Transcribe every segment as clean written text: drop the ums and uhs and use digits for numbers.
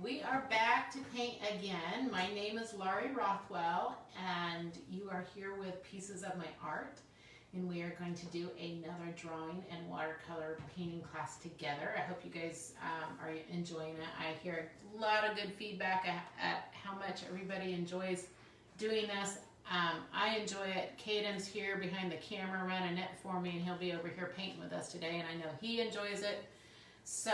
We are back to paint again. My name is Laurie Rothwell, and you are here with pieces of my art, and we are going to do another drawing and watercolor painting class together. I hope you guys are enjoying it. I hear a lot of good feedback at how much everybody enjoys doing this. I enjoy it. Caden's here behind the camera running it for me, and he'll be over here painting with us today, and I know he enjoys it. So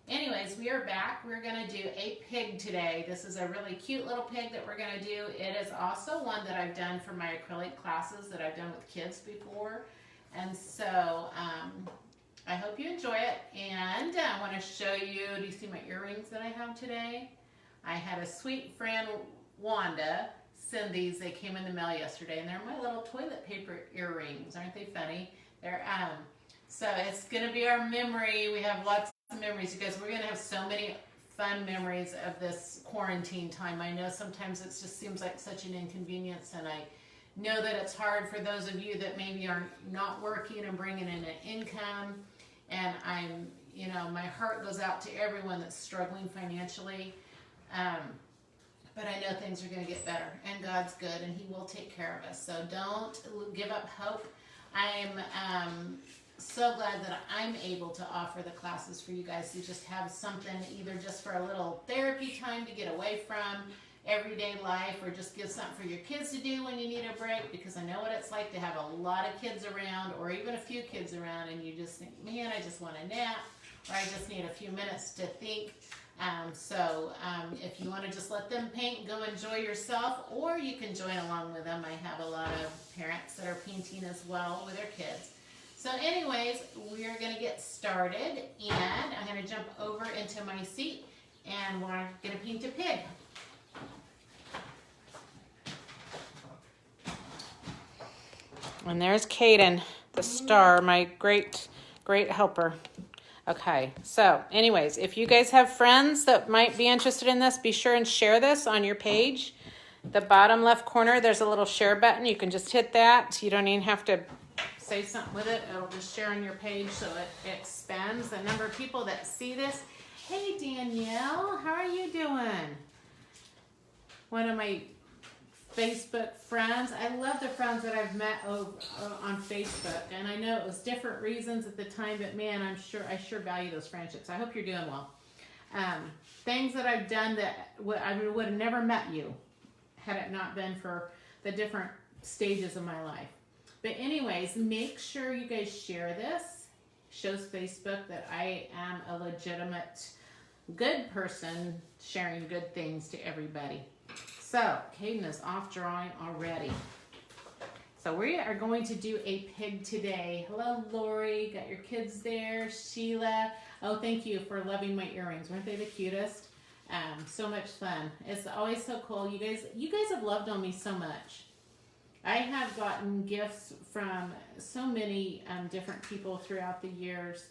anyways, we are back. We're going to do a pig today. This is a really cute little pig that we're going to do. It is also one that I've done for my acrylic classes that I've done with kids before. And so I hope you enjoy it. And I want to show you, do you see my earrings that I have today? I had a sweet friend, Wanda, send these. They came in the mail yesterday, and they're my little toilet paper earrings. Aren't they funny? They're so it's going to be our memory. We have lots of memories, you guys. We're going to have so many fun memories of this quarantine time. I know sometimes it just seems like such an inconvenience, and I know that it's hard for those of you that maybe are not working and bringing in an income. And my heart goes out to everyone that's struggling financially. But I know things are going to get better, and God's good, and He will take care of us. So don't give up hope. I'm so glad that I'm able to offer the classes for you guys to just have something, either just for a little therapy time to get away from everyday life, or just give something for your kids to do when you need a break, because I know what it's like to have a lot of kids around, or even a few kids around, and you just think, man, I just want a nap, or I just need a few minutes to think. If you want to just let them paint, go enjoy yourself, or you can join along with them. I have a lot of parents that are painting as well with their kids. So anyways, we're going to get started, and I'm going to jump over into my seat, and we're going to paint a pig. And there's Caden, the star, my great helper. Okay, so anyways, if you guys have friends that might be interested in this, be sure and share this on your page. The bottom left corner, there's a little share button. You can just hit that. You don't even have to say something with it. It'll just share on your page so it expands the number of people that see this. Hey Danielle, how are you doing? One of my Facebook friends. I love the friends that I've met on Facebook, and I know it was different reasons at the time, but man, I sure value those friendships. I hope you're doing well. Things that I've done that I would have never met you had it not been for the different stages of my life. But anyways, make sure you guys share this. Shows Facebook that I am a legitimate good person sharing good things to everybody. So, Caden is off drawing already. So we are going to do a pig today. Hello, Lori. Got your kids there. Sheila. Oh, thank you for loving my earrings. Weren't they the cutest? So much fun. It's always so cool. You guys have loved on me so much. I have gotten gifts from so many different people throughout the years.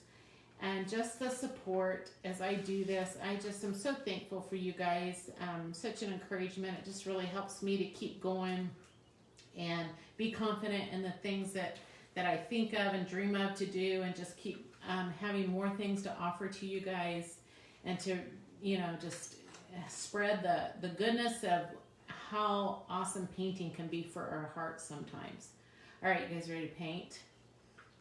And just the support as I do this, I just am so thankful for you guys. Such an encouragement. It just really helps me to keep going and be confident in the things that I think of and dream of to do, and just keep having more things to offer to you guys, and to, just spread the goodness of how awesome painting can be for our hearts sometimes. All right, you guys ready to paint?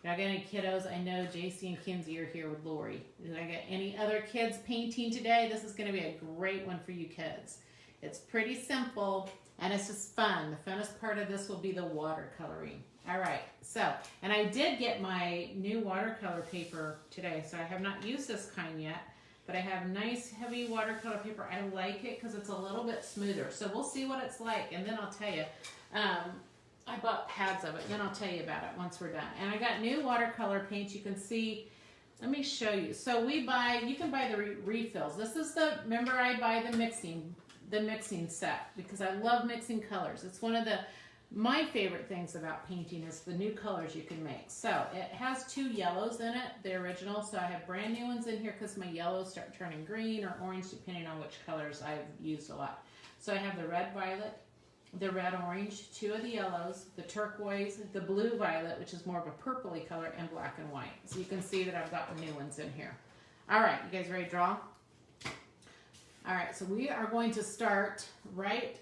Did I got any kiddos? I know JC and Kinsey are here with Lori. Did I get any other kids painting today? This is going to be a great one for you kids. It's pretty simple, and it's just fun. The funnest part of this will be the watercoloring. All right, so, and I did get my new watercolor paper today, so I have not used this kind yet, but I have nice heavy watercolor paper. I like it because it's a little bit smoother. So we'll see what it's like, and then I'll tell you. I bought pads of it, then I'll tell you about it once we're done. And I got new watercolor paints. You can see, let me show you. So you can buy the refills. This is remember I buy the mixing set because I love mixing colors. It's one of my favorite things about painting is the new colors you can make. So it has 2 yellows in it, the original. So I have brand new ones in here because my yellows start turning green or orange depending on which colors I've used a lot. So I have the red violet, the red orange, 2 of the yellows, the turquoise, the blue violet, which is more of a purpley color, and black and white. So you can see that I've got new ones in here. All right, you guys ready to draw? All right, so we are going to start right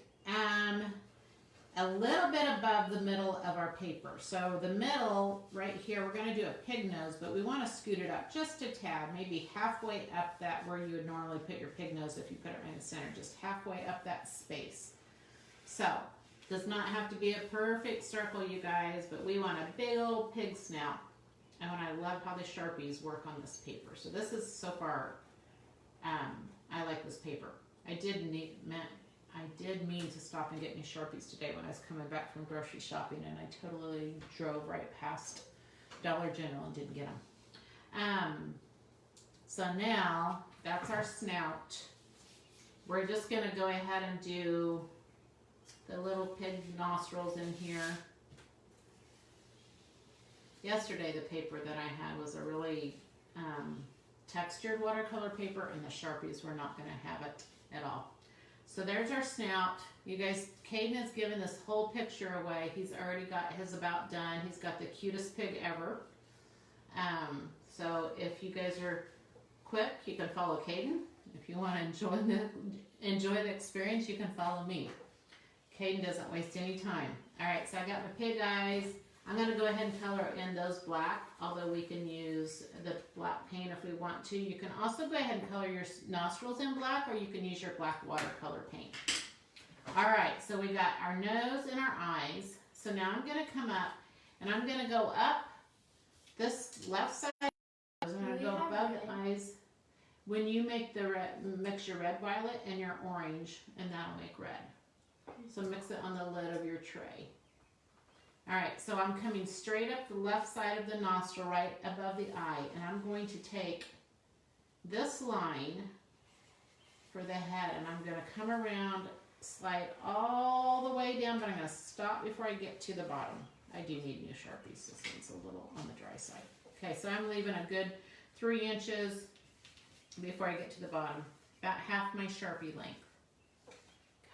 a little bit above the middle of our paper. So the middle right here, we're going to do a pig nose, but we want to scoot it up just a tad, maybe halfway up that where you would normally put your pig nose if you put it right in the center, just halfway up that space. So does not have to be a perfect circle, you guys, but we want a big old pig snout. And I love how the Sharpies work on this paper. So this is so far, I like this paper. I did mean to stop and get me Sharpies today when I was coming back from grocery shopping, and I totally drove right past Dollar General and didn't get them. So now that's our snout. We're just gonna go ahead and do the little pig nostrils in here. Yesterday the paper that I had was a really textured watercolor paper, and the Sharpies were not gonna have it at all. So there's our snout. You guys, Caden has given this whole picture away. He's already got his about done. He's got the cutest pig ever. So if you guys are quick, you can follow Caden. If you want to enjoy the experience, you can follow me. Caden doesn't waste any time. All right, so I got my pig eyes. I'm going to go ahead and color in those black, although we can use the black paint if we want to. You can also go ahead and color your nostrils in black, or you can use your black watercolor paint. All right, so we got our nose and our eyes. So now I'm going to come up, and I'm going to go up this left side. I'm going to go above the eyes. When you make the red, mix your red violet and your orange, and that'll make red. So mix it on the lid of your tray. All right, so I'm coming straight up the left side of the nostril, right above the eye, and I'm going to take this line for the head, and I'm going to come around, slide all the way down, but I'm going to stop before I get to the bottom. I do need new Sharpies. This one's a little on the dry side. Okay, so I'm leaving a good 3 inches before I get to the bottom, about half my Sharpie length.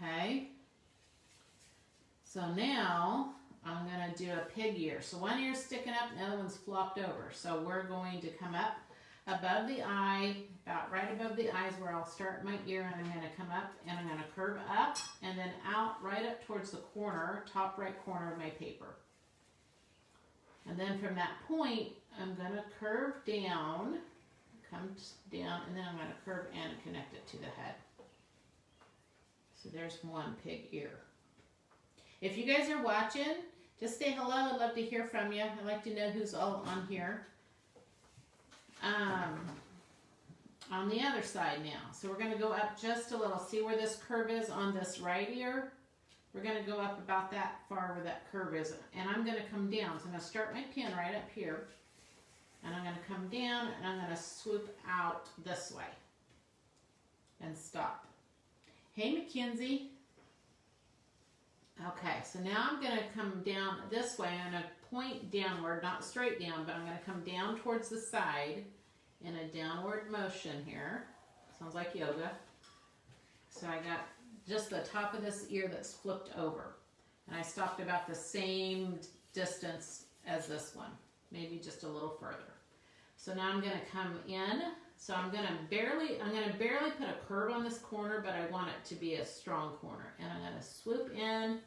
Okay, so now I'm going to do a pig ear. So one ear's sticking up and the other one's flopped over. So we're going to come up above the eye, about right above the eyes where I'll start my ear, and I'm going to come up and I'm going to curve up and then out right up towards the corner, top right corner of my paper. And then from that point, I'm going to curve down, come down, and then I'm going to curve and connect it to the head. So there's one pig ear. If you guys are watching, just say hello. I'd love to hear from you. I'd like to know who's all on here. On the other side now. So we're going to go up just a little. See where this curve is on this right ear? We're going to go up about that far where that curve is. And I'm going to come down. So I'm going to start my pin right up here. And I'm going to come down and I'm going to swoop out this way. And stop. Hey, Mackenzie. Okay, so now I'm going to come down this way. I'm going to point downward, not straight down, but I'm going to come down towards the side in a downward motion here. Sounds like yoga. So I got just the top of this ear that's flipped over. And I stopped about the same distance as this one, maybe just a little further. So now I'm going to come in. So I'm going to barely put a curve on this corner, but I want it to be a strong corner. And I'm going to swoop in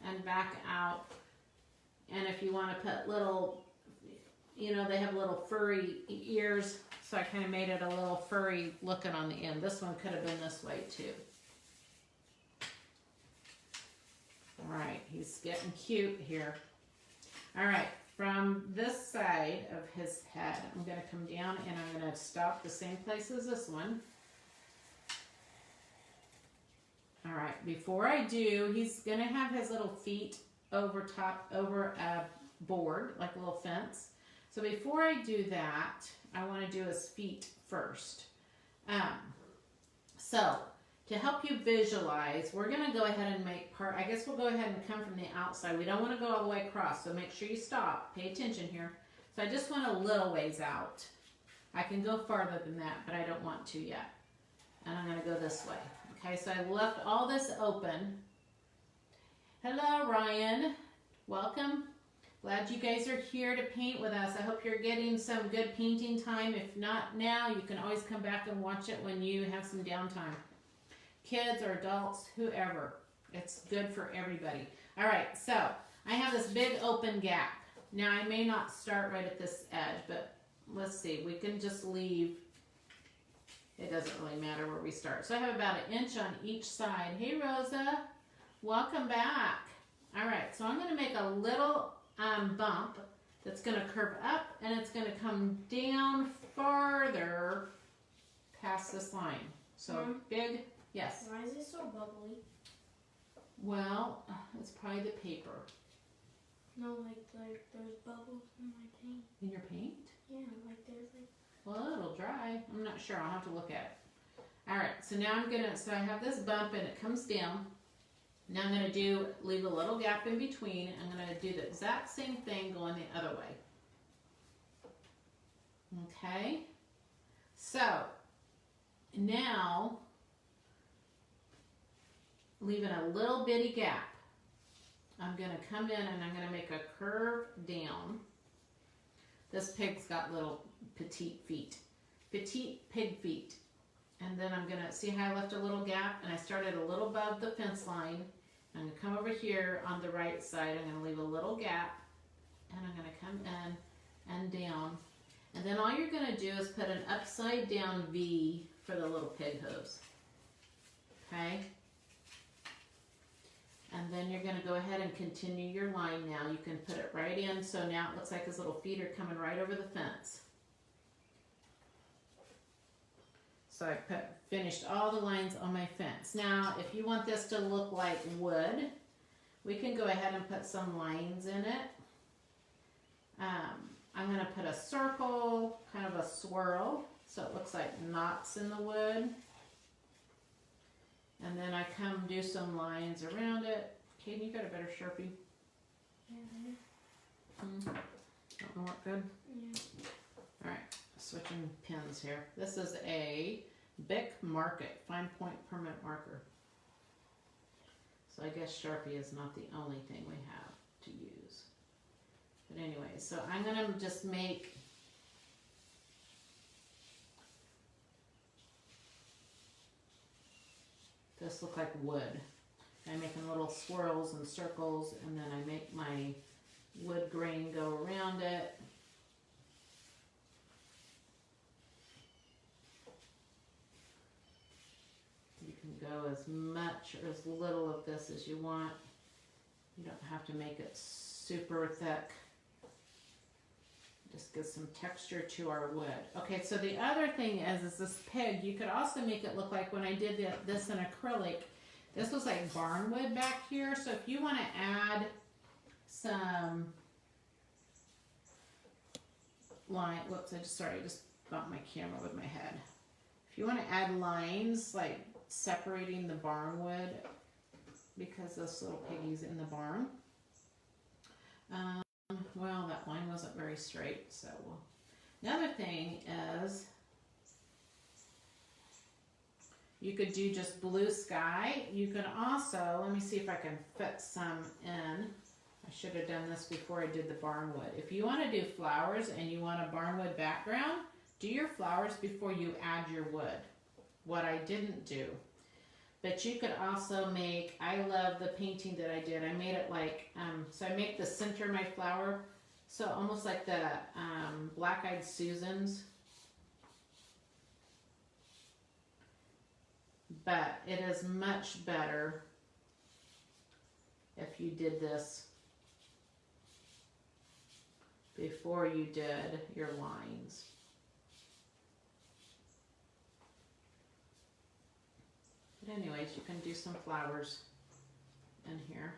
and back out. And if you want to put little, you know, they have little furry ears, so I kind of made it a little furry looking on the end. This one could have been this way too. All right, he's getting cute here. All right. From this side of his head, I'm going to come down and I'm going to stop the same place as this one. All right, before I do, he's going to have his little feet over a board, like a little fence. So before I do that, I want to do his feet first. So to help you visualize, we're going to go ahead and make part, I guess we'll go ahead and come from the outside. We don't want to go all the way across, so make sure you stop. Pay attention here. So I just want a little ways out. I can go farther than that, but I don't want to yet. And I'm going to go this way. Okay, so I left all this open. Hello, Ryan. Welcome. Glad you guys are here to paint with us. I hope you're getting some good painting time. If not now, you can always come back and watch it when you have some downtime. kids or adults, whoever. It's good for everybody. All right, so I have this big open gap. Now I may not start right at this edge, but let's see, we can just leave, it doesn't really matter where we start. So I have about 1 inch on each side. Hey Rosa, welcome back. All right, so I'm gonna make a little bump that's gonna curve up and it's gonna come down farther past this line. So big, yes. Why is it so bubbly? Well, it's probably the paper. No, like there's bubbles in my paint. In your paint? Yeah, like there's like. Well, it'll dry. I'm not sure. I'll have to look at it. All right. So now I'm gonna. So I have this bump and it comes down. Now I'm gonna leave a little gap in between. I'm gonna do the exact same thing going the other way. Okay. So now leaving a little bitty gap. I'm going to come in and I'm going to make a curve down. This pig's got little petite feet. Petite pig feet. And then I'm going to, see how I left a little gap and I started a little above the fence line. I'm going to come over here on the right side. I'm going to leave a little gap and I'm going to come in and down. And then all you're going to do is put an upside down V for the little pig hooves. Okay? And then you're going to go ahead and continue your line now. You can put it right in, so now it looks like his little feet are coming right over the fence. So I finished all the lines on my fence. Now, if you want this to look like wood, we can go ahead and put some lines in it. I'm going to put a circle, kind of a swirl, so it looks like knots in the wood. And then I come do some lines around it. Kaden, you got a better Sharpie? Yeah. Don't work good? Yeah. Alright, switching pens here. This is a Bic Market, fine point permanent marker. So I guess Sharpie is not the only thing we have to use. But anyway, so I'm going to just make this look like wood. I'm making little swirls and circles, and then I make my wood grain go around it. You can go as much or as little of this as you want. You don't have to make it super thick. Just give some texture to our wood. Okay, so the other thing is this pig, you could also make it look like when I did this in acrylic, this was like barnwood back here. So if you want to add some line, whoops, I just bumped my camera with my head. If you want to add lines like separating the barnwood because this little piggy's in the barn. Well, that line wasn't very straight, so another thing is you could do just blue sky. You can also, let me see if I can fit some in. I should have done this before I did the barnwood. If you want to do flowers and you want a barnwood background, do your flowers before you add your wood. What I didn't do. But you could also make, I love the painting that I did. I made it like, so I make the center of my flower, so almost like the Black-Eyed Susans. But it is much better if you did this before you did your lines. But anyways, you can do some flowers in here.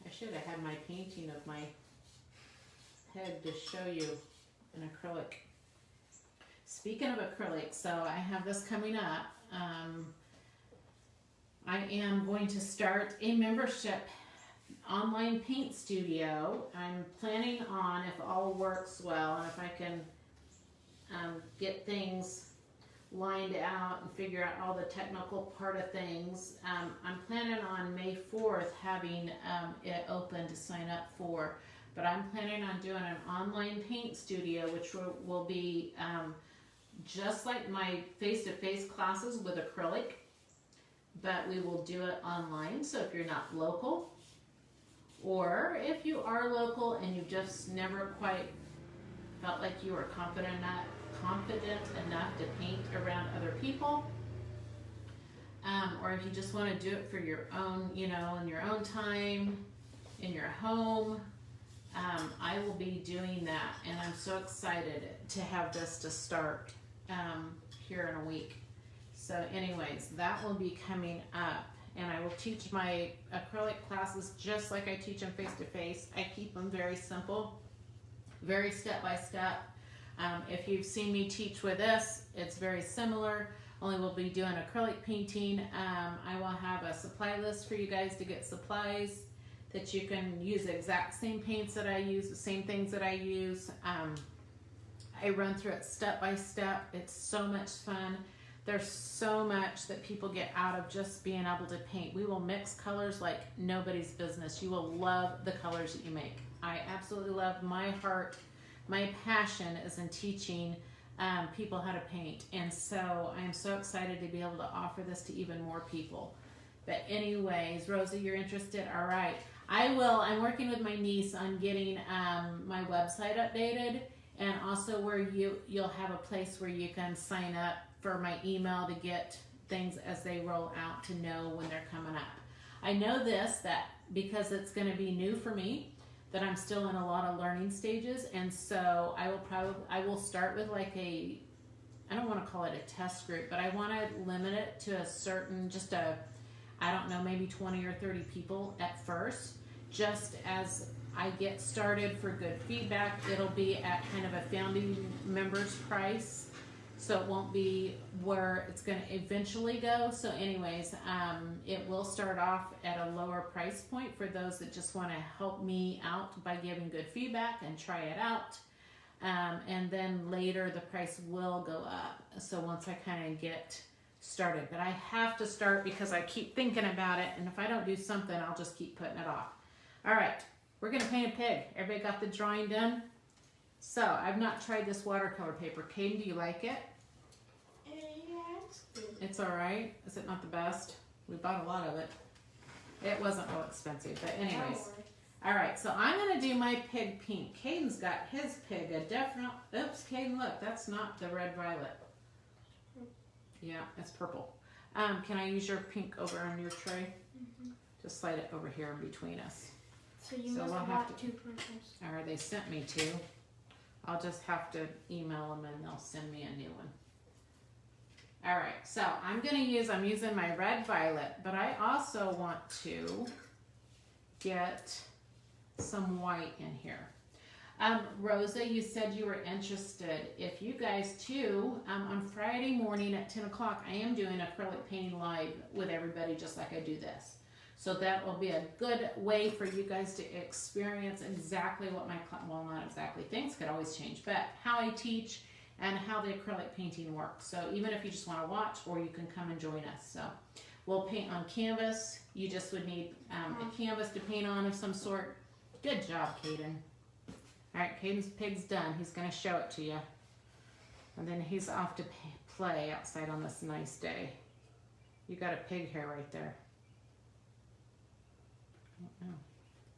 I should have had my painting of my head to show you in acrylic. Speaking of acrylic, so I have this coming up. I am going to start a membership online paint studio. I'm planning on, if all works well and if I can get things lined out and figure out all the technical part of things. I'm planning on May 4th having it open to sign up for, but I'm planning on doing an online paint studio which will be just like my face-to-face classes with acrylic, but we will do it online. So if you're not local, or if you are local and you just never quite felt like you were confident enough to paint around other people, or if you just want to do it for your own, you know, in your own time, in your home, I will be doing that, and I'm so excited to have this to start here in a week. So anyways, that will be coming up, and I will teach my acrylic classes just like I teach them face-to-face. I keep them very simple, very step-by-step. If you've seen me teach with this, it's very similar, only we'll be doing acrylic painting. I will have a supply list for you guys to get supplies that you can use the exact same paints that I use, the same things that I use. I run through it step by step. It's so much fun. There's so much that people get out of just being able to paint. We will mix colors like nobody's business. You will love the colors that you make. I absolutely love, my heart, my passion is in teaching people how to paint. And so I'm so excited to be able to offer this to even more people. But anyways, Rosa, you're interested? All right. I will. I'm working with my niece on getting my website updated, and also where you'll have a place where you can sign up for my email to get things as they roll out, to know when they're coming up. I know this, that because it's going to be new for me, that I'm still in a lot of learning stages, and so I will start with like I don't want to call it a test group, but I want to limit it to a certain, I don't know, maybe 20 or 30 people at first, just as I get started for good feedback. It'll be at kind of a founding member's price, so it won't be where it's going to eventually go. So anyways, it will start off at a lower price point for those that just want to help me out by giving good feedback and try it out. And then later the price will go up. So once I kind of get started, but I have to start because I keep thinking about it, and if I don't do something, I'll just keep putting it off. All right, we're gonna paint a pig. Everybody got the drawing done? So I've not tried this watercolor paper. Caden, do you like it? Yeah, it's good. It's all right. Is it not the best? We bought a lot of it. It wasn't real expensive, but anyways. All right, so I'm gonna do my pig pink. Caden's got his pig a different, oops, Caden, look, that's not the red violet. Yeah, it's purple. Can I use your pink over on your tray? Mm-hmm. Just slide it over here in between us. So you must have got 2 purples. Or they sent me 2. I'll just have to email them and they'll send me a new one. All right, so I'm using my red violet, but I also want to get some white in here. Rosa, you said you were interested. If you guys too, on Friday morning at 10 o'clock, I am doing acrylic painting live with everybody just like I do this. So that will be a good way for you guys to experience exactly what well, not exactly, things could always change, but how I teach and how the acrylic painting works. So even if you just want to watch, or you can come and join us. So we'll paint on canvas. You just would need a canvas to paint on of some sort. Good job, Caden. All right, Caden's pig's done. He's going to show it to you. And then he's off to play outside on this nice day. You got a pig hair right there. I don't know.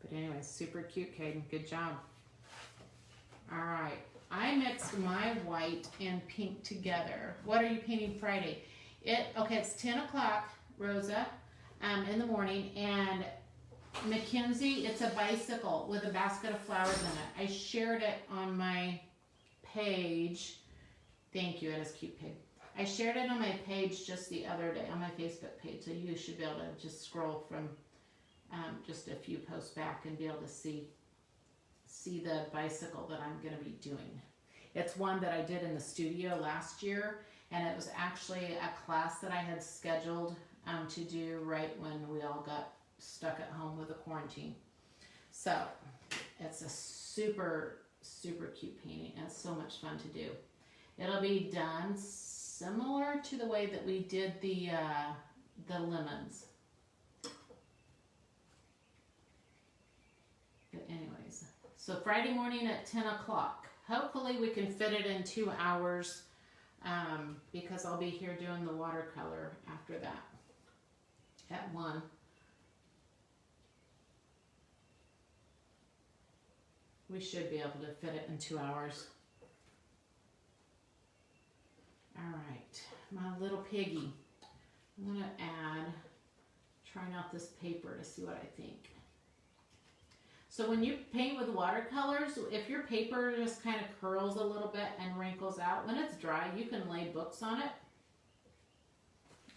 But anyway, super cute, Caden. Good job. All right. I mixed my white and pink together. What are you painting Friday? Okay, it's 10 o'clock, Rosa, in the morning, and Mackenzie, it's a bicycle with a basket of flowers in it. I shared it on my page. Thank you, it is cute pig. I shared it on my page just the other day, on my Facebook page, so you should be able to just scroll from just a few posts back and be able to see the bicycle that I'm going to be doing. It's one that I did in the studio last year, and it was actually a class that I had scheduled to do right when we all got stuck at home with the quarantine. So it's a super, super cute painting, and it's so much fun to do. It'll be done similar to the way that we did the lemons. But anyways, so Friday morning at 10 o'clock. Hopefully we can fit it in 2 hours. because I'll be here doing the watercolor after that at 1. We should be able to fit it in 2 hours. All right, my little piggy. I'm gonna add, trying out this paper to see what I think. So when you paint with watercolors, if your paper just kind of curls a little bit and wrinkles out, when it's dry, you can lay books on it.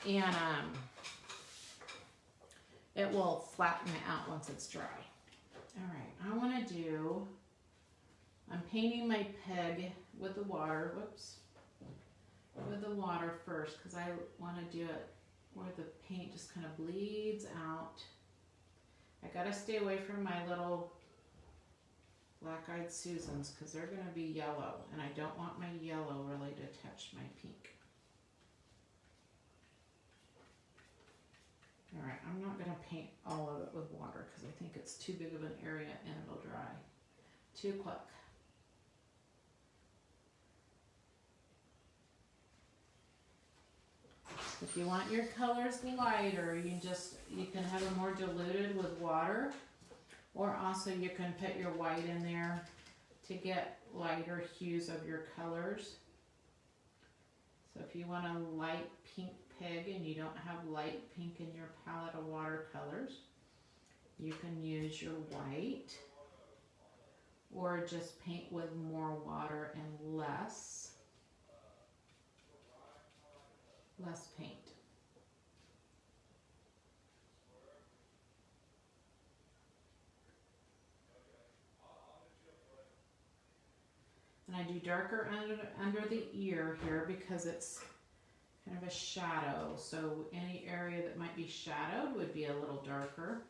And it will flatten it out once it's dry. All right, I want to do, I'm painting my peg with the water, with the water first, because I want to do it where the paint just kind of bleeds out. I gotta stay away from my little black-eyed Susans because they're gonna be yellow, and I don't want my yellow really to touch my pink. All right, I'm not gonna paint all of it with water because I think it's too big of an area and it'll dry too quick. If you want your colors lighter, you can have them more diluted with water, or also you can put your white in there to get lighter hues of your colors. So if you want a light pink pig and you don't have light pink in your palette of watercolors, you can use your white, or just paint with more water and less paint. And I do darker under the ear here because it's kind of a shadow. So any area that might be shadowed would be a little darker.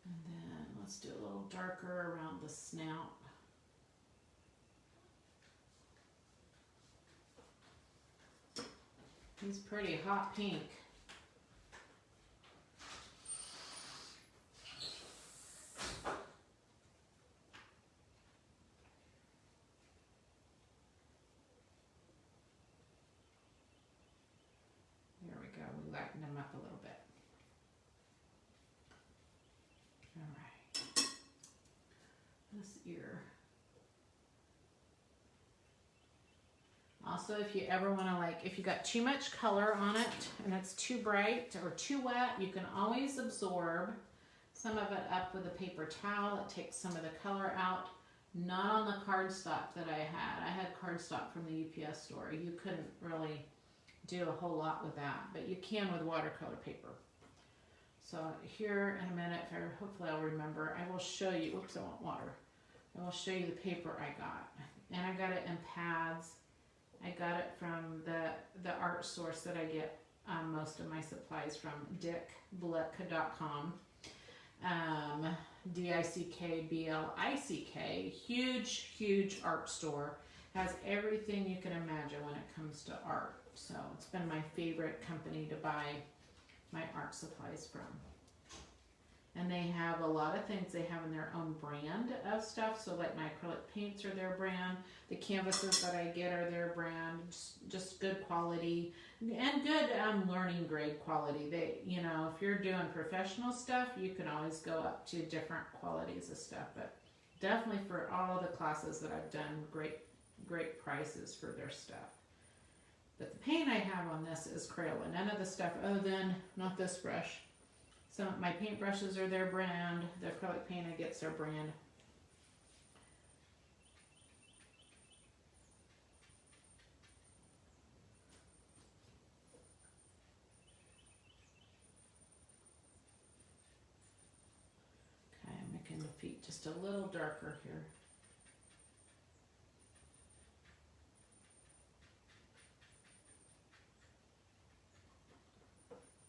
And then let's do a little darker around the snout. He's pretty hot pink. There we go, we lighten him up a little bit. All right, this ear. Also, if you ever want to, if you got too much color on it and it's too bright or too wet, you can always absorb some of it up with a paper towel. It takes some of the color out. Not on the cardstock that I had. I had cardstock from the UPS store. You couldn't really do a whole lot with that, but you can with watercolor paper. So here in a minute, hopefully I'll remember, I will show you, whoops, I want water. I will show you the paper I got. And I got it in pads. I got it from the art source that I get most of my supplies from, dickblick.com. DICKBLICK, huge art store. Has everything you can imagine when it comes to art. So it's been my favorite company to buy my art supplies from. And they have a lot of things. They have in their own brand of stuff. So like my acrylic paints are their brand. The canvases that I get are their brand. Just good quality and good learning grade quality. They, if you're doing professional stuff, you can always go up to different qualities of stuff. But definitely for all the classes that I've done, great prices for their stuff. But the paint I have on this is Crayola. None of the stuff, not this brush. Some of my paint brushes are their brand. The acrylic paint I get's their brand. Okay, I'm making the feet just a little darker here.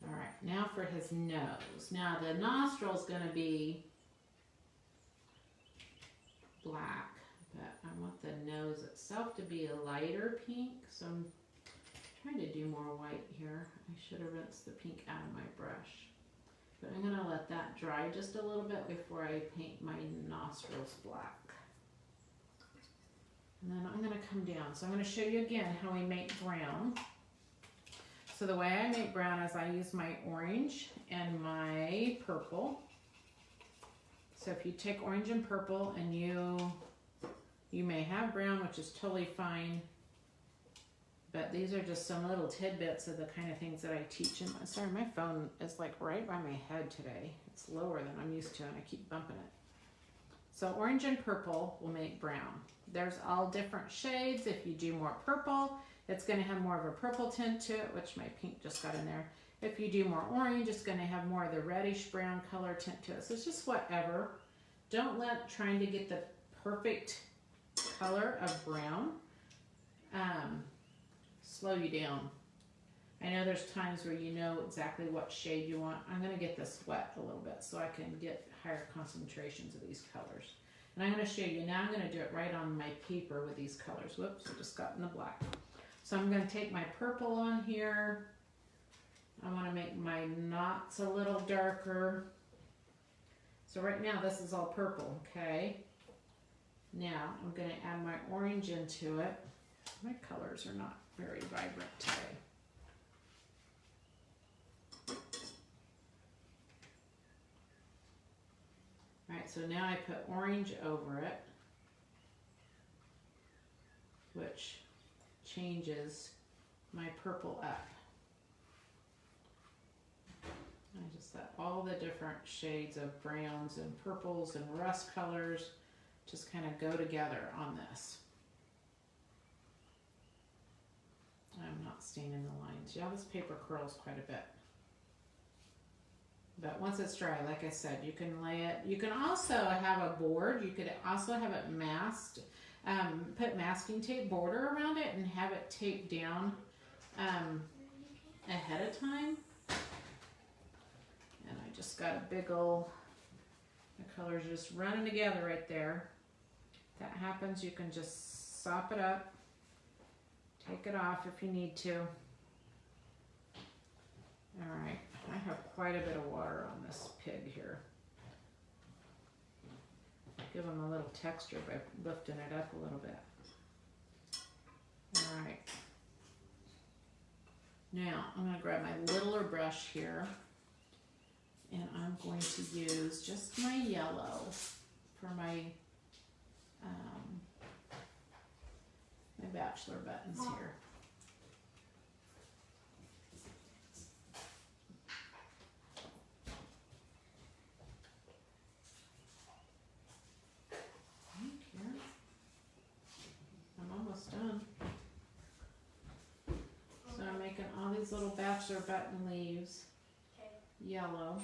All right, now for his nose. Now the nostril's gonna be black, but I want the nose itself to be a lighter pink, so I'm trying to do more white here. I should have rinsed the pink out of my brush. But I'm gonna let that dry just a little bit before I paint my nostrils black. And then I'm gonna come down. So I'm gonna show you again how we make brown. So the way I make brown is I use my orange and my purple. So if you take orange and purple and you may have brown, which is totally fine, but these are just some little tidbits of the kind of things that I teach. And sorry, my phone is like right by my head today. It's lower than I'm used to and I keep bumping it. So orange and purple will make brown. There's all different shades. If you do more purple, it's going to have more of a purple tint to it, which my pink just got in there. If you do more orange, it's going to have more of the reddish brown color tint to it. So it's just whatever. Don't let trying to get the perfect color of brown slow you down. I know there's times where you know exactly what shade you want. I'm going to get this wet a little bit so I can get higher concentrations of these colors. And I'm going to show you, now I'm going to do it right on my paper with these colors. Whoops, I just got in the black. So I'm going to take my purple on here. I want to make my knots a little darker. So right now this is all purple, okay? Now I'm going to add my orange into it. My colors are not very vibrant today. Alright, so now I put orange over it, which changes my purple up. I just let all the different shades of browns and purples and rust colors just kind of go together on this. I'm not staining the lines. Yeah, this paper curls quite a bit. But once it's dry, like I said, you can lay it. You can also have a board. You could also have it masked. Put masking tape border around it and have it taped down ahead of time. And I just got a big old, the colors just running together right there. If that happens, you can just sop it up. Take it off if you need to. All right, I have quite a bit of water on this pig here. Give him a little texture by lifting it up a little bit. All right. Now, I'm going to grab my littler brush here, and I'm going to use just my yellow for my my bachelor buttons here. I'm almost done. So I'm making all these little bachelor button leaves yellow.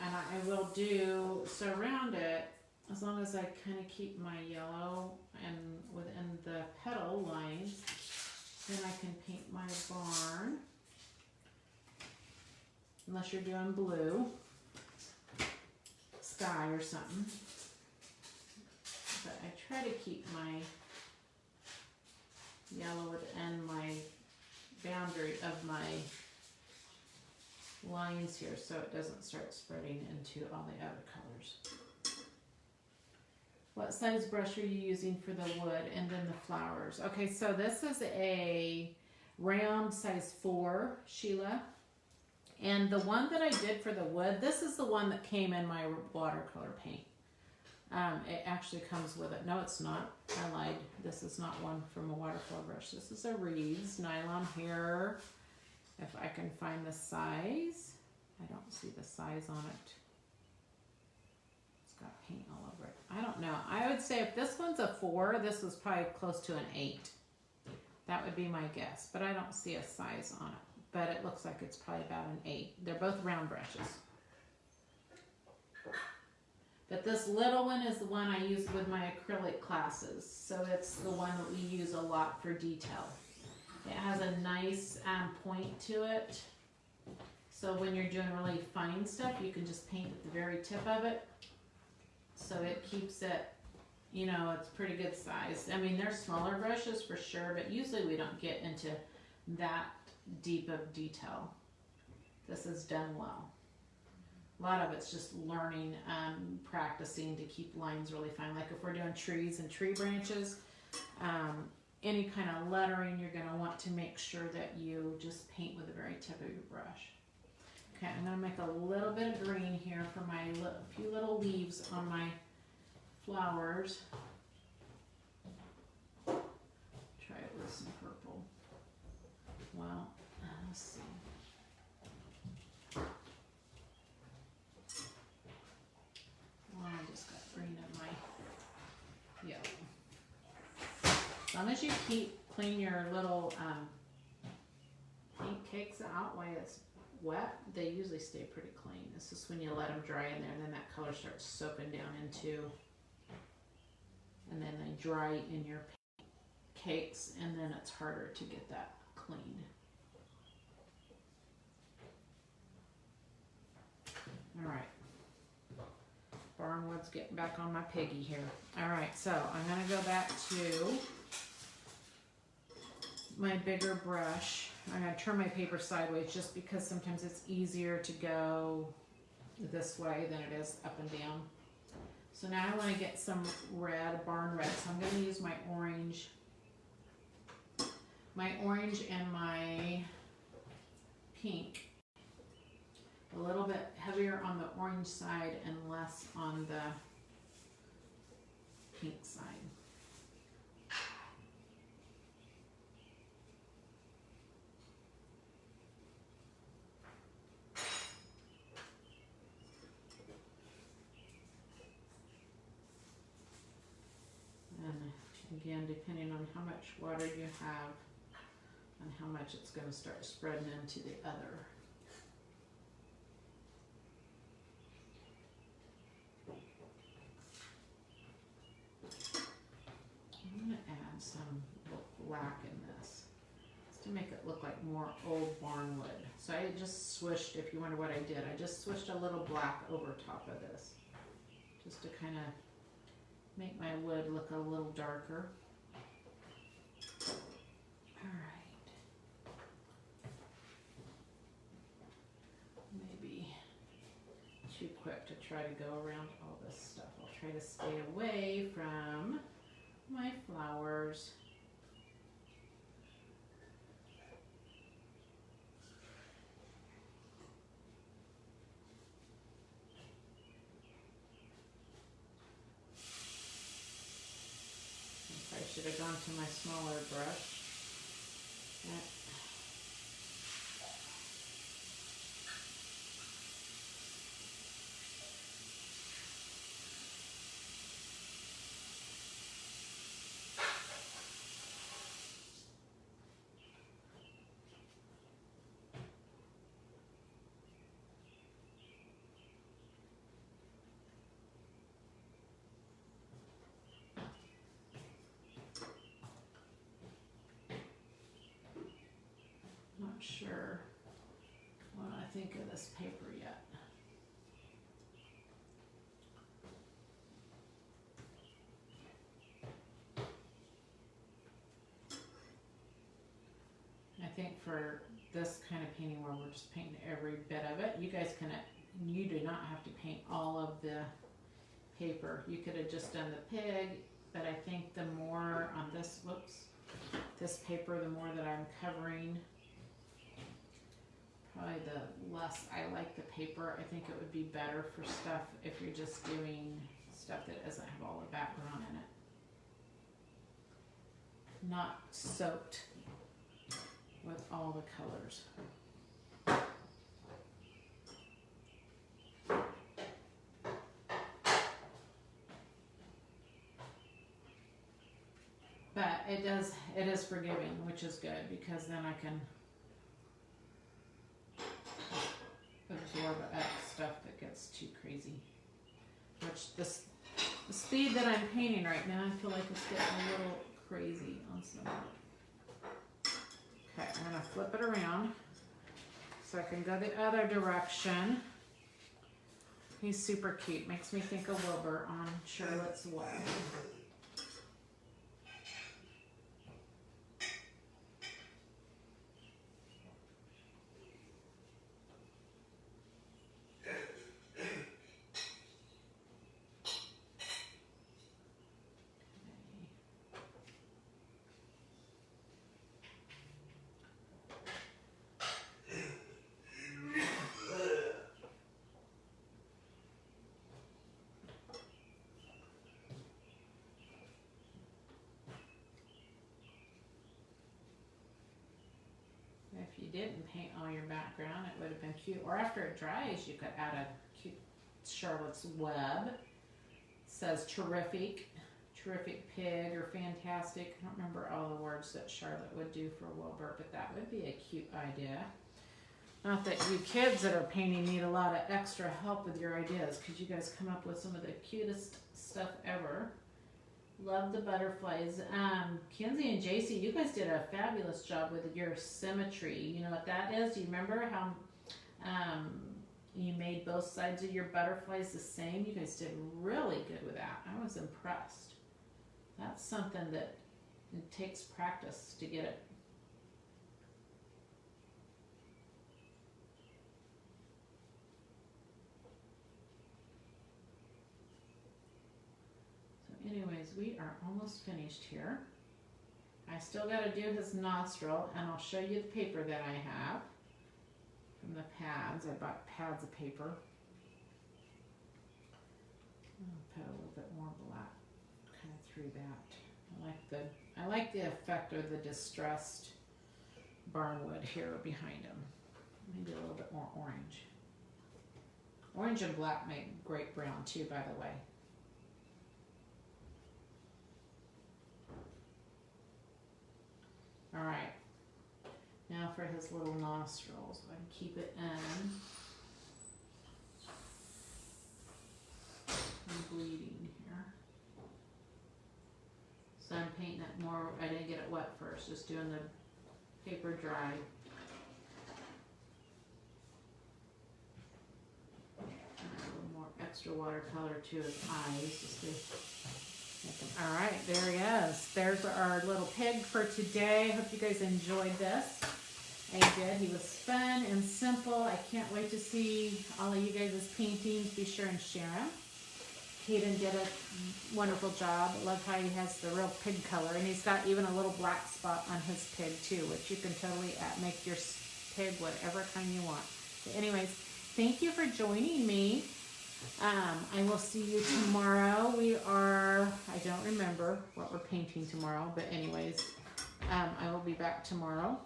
And I will do, surround it, as long as I kind of keep my yellow and within the petal line, then I can paint my barn. Unless you're doing blue, sky or something. But I try to keep my yellow within my boundary of my lines here so it doesn't start spreading into all the other colors. What size brush are you using for the wood and then the flowers? Okay, so this is a round size 4, Sheila. And the one that I did for the wood, this is the one that came in my watercolor paint. It actually comes with it. No, it's not. I lied. This is not one from a watercolor brush. This is a Reeves nylon here. If I can find the size. I don't see the size on it. It's got paint all over it. I don't know. I would say if this one's a 4, this was probably close to an 8. That would be my guess. But I don't see a size on it. But it looks like it's probably about an 8. They're both round brushes. But this little one is the one I use with my acrylic classes. So it's the one that we use a lot for detail. It has a nice point to it. So when you're doing really fine stuff, you can just paint at the very tip of it. So it keeps it, you know, it's pretty good size. I mean, there's smaller brushes for sure, but usually we don't get into that deep of detail. This is done well. A lot of it's just learning, practicing to keep lines really fine. Like if we're doing trees and tree branches, any kind of lettering, you're going to want to make sure that you just paint with the very tip of your brush. Okay, I'm going to make a little bit of green here for my few little leaves on my flowers. Try it with some purple. Well, let's see. Well, I just got green in my yellow. As long as you clean your little paint cakes out while it's wet, they usually stay pretty clean. It's just when you let them dry in there and then that color starts soaking down into, and then they dry in your cakes and then it's harder to get that clean. All right. Barnwood's getting back on my piggy here. All right, so I'm gonna go back to my bigger brush. I'm gonna turn my paper sideways just because sometimes it's easier to go this way than it is up and down. So now I want to get some red, barn red. So I'm gonna use my orange and my pink. A little bit heavier on the orange side and less on the pink side. And again, depending on how much water you have and how much it's going to start spreading into the other. I'm going to add some black in this just to make it look like more old barnwood. So I just swished, if you wonder what I did, I just swished a little black over top of this just to kind of make my wood look a little darker. All right. Maybe too quick to try to go around all this stuff. I'll try to stay away from my flowers. I should have gone to my smaller brush. Not sure what I think of this paper yet. I think for this kind of painting where we're just painting every bit of it, you do not have to paint all of the paper. You could have just done the pig, but I think the more on this, this paper, the more that I'm covering, probably the less I like the paper. I think it would be better for stuff if you're just doing stuff that doesn't have all the background in it. Not soaked with all the colors. But it is forgiving, which is good because then I can absorb up stuff that gets too crazy. Which the speed that I'm painting right now, I feel like it's getting a little crazy on some of it. Okay, I'm going to flip it around so I can go the other direction. He's super cute. Makes me think of Wilbur on Charlotte's Web. you didn't paint all your background, it would have been cute. Or after it dries, you could add a cute Charlotte's Web. It says terrific pig or fantastic. I don't remember all the words that Charlotte would do for Wilbur, but that would be a cute idea. Not that you kids that are painting need a lot of extra help with your ideas, because you guys come up with some of the cutest stuff ever. Love the butterflies. Kenzie and JC, you guys did a fabulous job with your symmetry. You know what that is? Do you remember how you made both sides of your butterflies the same? You guys did really good with that. I was impressed. That's something that it takes practice to get it. Anyways, we are almost finished here. I still got to do his nostril, and I'll show you the paper that I have from the pads. I bought pads of paper. I'll put a little bit more black kind of through that. I like the effect of the distressed barnwood here behind him. Maybe a little bit more orange. Orange and black make great brown too, by the way. All right, now for his little nostrils. I can keep it in. I'm bleeding here. So I'm painting it more, I didn't get it wet first, just doing the paper dry. And a little more extra watercolor to his eyes, just to all right, there he is. There's our little pig for today. Hope you guys enjoyed this. I did. He was fun and simple. I can't wait to see all of you guys' paintings. Be sure and share them. Hayden did a wonderful job. I love how he has the real pig color, and he's got even a little black spot on his pig too, which you can totally make your pig whatever kind you want. But anyways, thank you for joining me. I will see you tomorrow. I don't remember what we're painting tomorrow, but anyways, I will be back tomorrow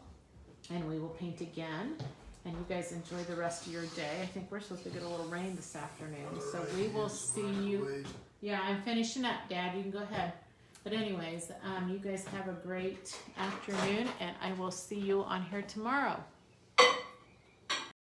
and we will paint again. And you guys enjoy the rest of your day. I think we're supposed to get a little rain this afternoon, so we will see you. Yeah, I'm finishing up, Dad. You can go ahead. But anyways, you guys have a great afternoon, and I will see you on here tomorrow.